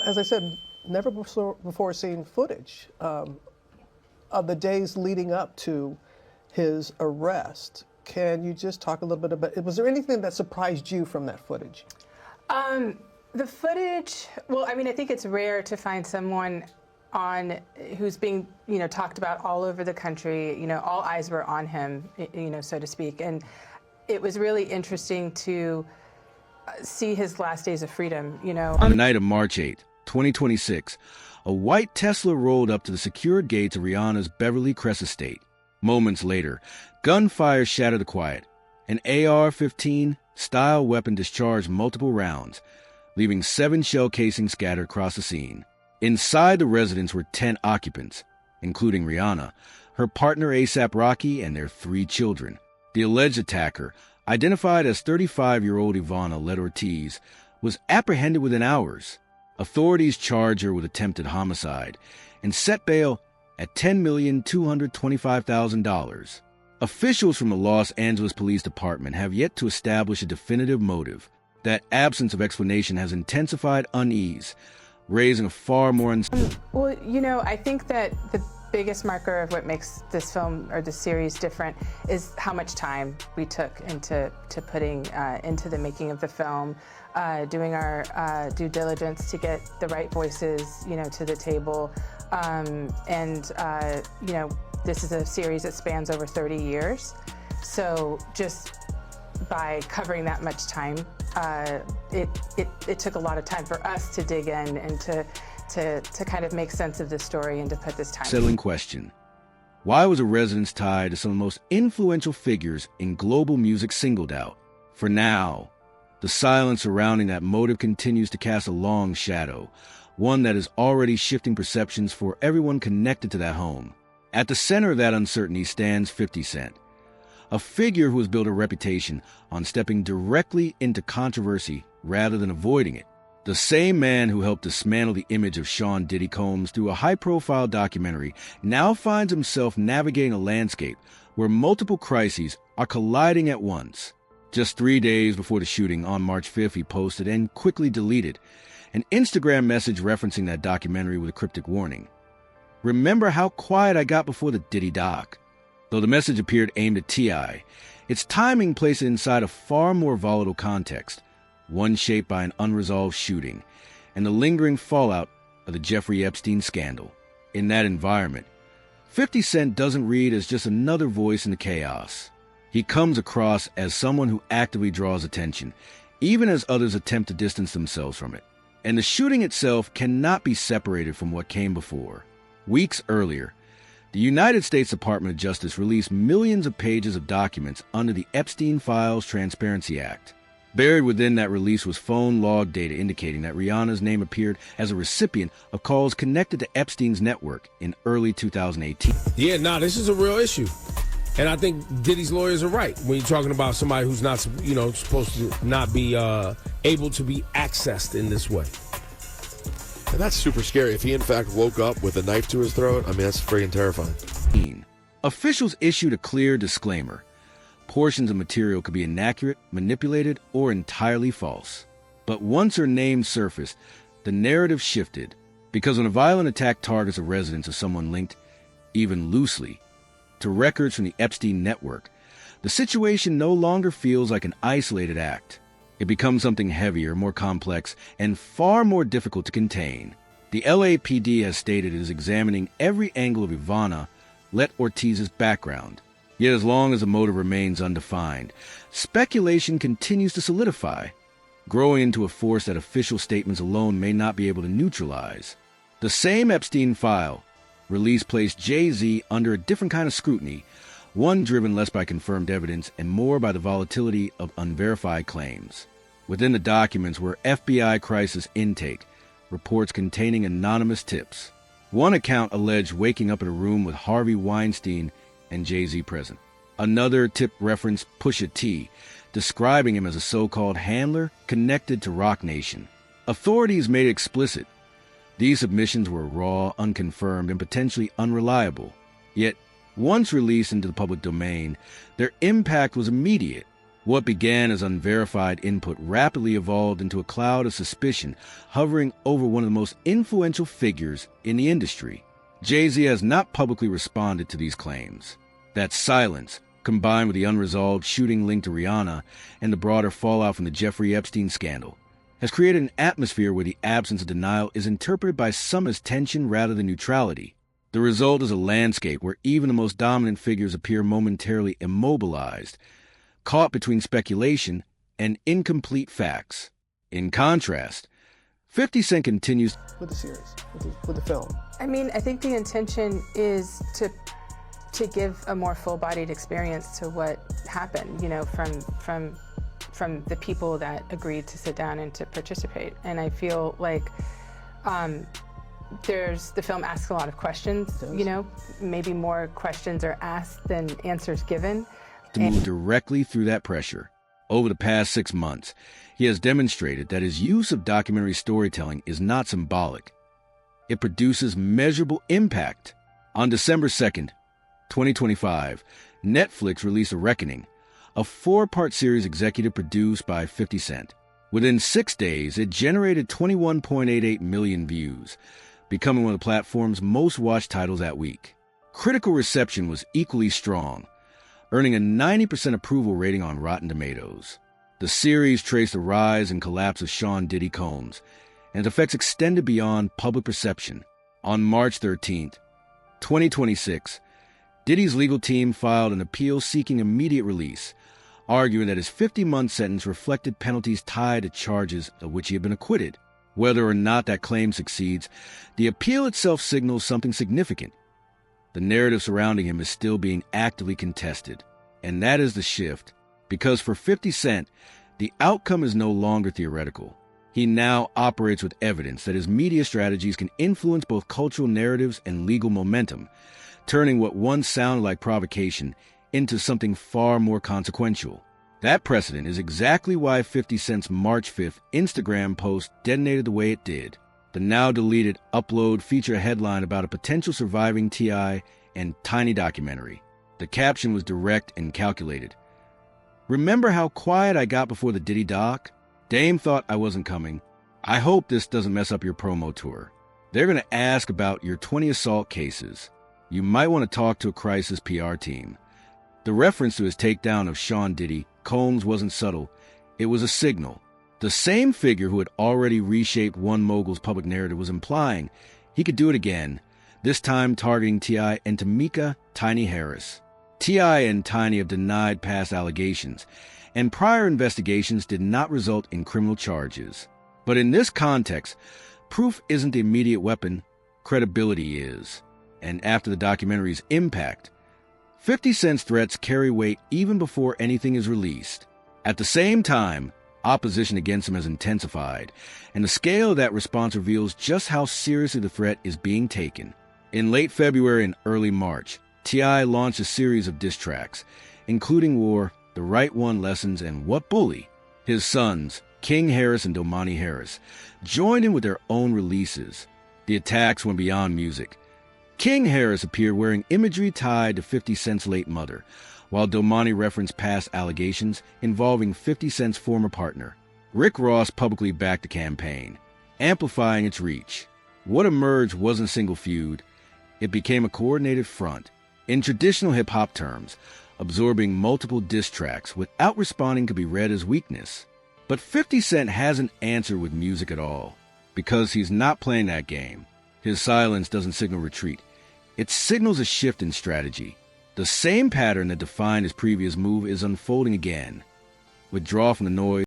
As I said, never before seen footage of the days leading up to his arrest. Can you just talk a little bit about, was there anything that surprised you from that footage? The footage, well, I mean, I think it's rare to find someone on who's being, talked about all over the country. All eyes were on him, so to speak. And it was really interesting to see his last days of freedom, On the night of March 8, 2026, a white Tesla rolled up to the secured gates of Rihanna's Beverly Crest estate. Moments later, gunfire shattered the quiet. An AR-15 style weapon discharged multiple rounds, leaving 7 shell casings scattered across the scene. Inside the residence were 10 occupants, including Rihanna, her partner A$AP Rocky, and their 3 children. The alleged attacker, identified as 35-year-old Ivana Let Ortiz, was apprehended within hours. Authorities charged her with attempted homicide and set bail at $10,225,000. Officials from the Los Angeles Police Department have yet to establish a definitive motive. That absence of explanation has intensified unease, raising a far more Well, I think that the biggest marker of what makes this film or this series different is how much time we took into putting into the making of the film, doing our due diligence to get the right voices, to the table, this is a series that spans over 30 years. So just by covering that much time, it took a lot of time for us to dig in and to kind of make sense of this story and to put this time. Settling question. Why was a residence tied to some of the most influential figures in global music singled out? For now, the silence surrounding that motive continues to cast a long shadow, one that is already shifting perceptions for everyone connected to that home. At the center of that uncertainty stands 50 Cent, a figure who has built a reputation on stepping directly into controversy rather than avoiding it. The same man who helped dismantle the image of Sean Diddy Combs through a high-profile documentary now finds himself navigating a landscape where multiple crises are colliding at once. Just 3 days before the shooting on March 5th, he posted and quickly deleted an Instagram message referencing that documentary with a cryptic warning. "Remember how quiet I got before the Diddy doc?" Though the message appeared aimed at T.I., its timing placed it inside a far more volatile context, one shaped by an unresolved shooting and the lingering fallout of the Jeffrey Epstein scandal. In that environment, 50 Cent doesn't read as just another voice in the chaos. He comes across as someone who actively draws attention, even as others attempt to distance themselves from it. And the shooting itself cannot be separated from what came before. Weeks earlier, the United States Department of Justice released millions of pages of documents under the Epstein Files Transparency Act. Buried within that release was phone log data indicating that Rihanna's name appeared as a recipient of calls connected to Epstein's network in early 2018. Yeah, this is a real issue. And I think Diddy's lawyers are right when you're talking about somebody who's not, supposed to not be able to be accessed in this way. And that's super scary. If he, in fact, woke up with a knife to his throat, that's freaking terrifying. Officials issued a clear disclaimer. Portions of material could be inaccurate, manipulated, or entirely false. But once her name surfaced, the narrative shifted. Because when a violent attack targets a residence of someone linked, even loosely, to records from the Epstein network, the situation no longer feels like an isolated act. It becomes something heavier, more complex, and far more difficult to contain. The LAPD has stated it is examining every angle of Ivana Let Ortiz's background. Yet as long as the motive remains undefined, speculation continues to solidify, growing into a force that official statements alone may not be able to neutralize. The same Epstein file release placed Jay-Z under a different kind of scrutiny, one driven less by confirmed evidence and more by the volatility of unverified claims. Within the documents were FBI crisis intake, reports containing anonymous tips. One account alleged waking up in a room with Harvey Weinstein and Jay-Z present. Another tip referenced Pusha T, describing him as a so-called handler connected to Roc Nation. Authorities made it explicit. These submissions were raw, unconfirmed, and potentially unreliable. Yet, once released into the public domain, their impact was immediate. What began as unverified input rapidly evolved into a cloud of suspicion hovering over one of the most influential figures in the industry. Jay-Z has not publicly responded to these claims. That silence, combined with the unresolved shooting linked to Rihanna and the broader fallout from the Jeffrey Epstein scandal, has created an atmosphere where the absence of denial is interpreted by some as tension rather than neutrality. The result is a landscape where even the most dominant figures appear momentarily immobilized, caught between speculation and incomplete facts. In contrast, 50 Cent continues with the series, with the film. I mean, I think the intention is to give a more full-bodied experience to what happened, you know, from the people that agreed to sit down and to participate. And I feel like the film asks a lot of questions, you know, maybe more questions are asked than answers given. To move directly through that pressure. Over the past 6 months, he has demonstrated that his use of documentary storytelling is not symbolic. It produces measurable impact. On December 2nd, 2025, Netflix released A Reckoning, a 4-part series executive produced by 50 Cent. Within 6 days, it generated 21.88 million views, becoming one of the platform's most watched titles that week. Critical reception was equally strong, earning a 90% approval rating on Rotten Tomatoes. The series traced the rise and collapse of Sean Diddy Combs, and its effects extended beyond public perception. On March 13th, 2026, Diddy's legal team filed an appeal seeking immediate release, arguing that his 50-month sentence reflected penalties tied to charges of which he had been acquitted. Whether or not that claim succeeds, the appeal itself signals something significant. The narrative surrounding him is still being actively contested, and that is the shift, because for 50 Cent, the outcome is no longer theoretical. He now operates with evidence that his media strategies can influence both cultural narratives and legal momentum, turning what once sounded like provocation into something far more consequential. That precedent is exactly why 50 Cent's March 5th Instagram post detonated the way it did. The now-deleted upload featured a headline about a potential surviving T.I. and Tiny documentary. The caption was direct and calculated. "Remember how quiet I got before the Diddy doc? Dame thought I wasn't coming. I hope this doesn't mess up your promo tour. They're going to ask about your 20 assault cases. You might want to talk to a crisis PR team." The reference to his takedown of Sean Diddy Combs wasn't subtle. It was a signal. The same figure who had already reshaped one mogul's public narrative was implying he could do it again, this time targeting T.I. and Tamika Tiny Harris. T.I. and Tiny have denied past allegations, and prior investigations did not result in criminal charges. But in this context, proof isn't the immediate weapon, credibility is. And after the documentary's impact, 50 Cent's threats carry weight even before anything is released. At the same time, opposition against him has intensified, and the scale of that response reveals just how seriously the threat is being taken. In late February and early March, T.I. launched a series of diss tracks, including War, The Right One Lessons, and What Bully. His sons, King Harris and Domani Harris, joined in with their own releases. The attacks went beyond music. King Harris appeared wearing imagery tied to 50 Cent's late mother, while Domani referenced past allegations involving 50 Cent's former partner. Rick Ross publicly backed the campaign, amplifying its reach. What emerged wasn't a single feud. It became a coordinated front, in traditional hip-hop terms, absorbing multiple diss tracks without responding could be read as weakness. But 50 Cent hasn't answered with music at all, because he's not playing that game. His silence doesn't signal retreat. It signals a shift in strategy. The same pattern that defined his previous move is unfolding again. Withdraw from the noise,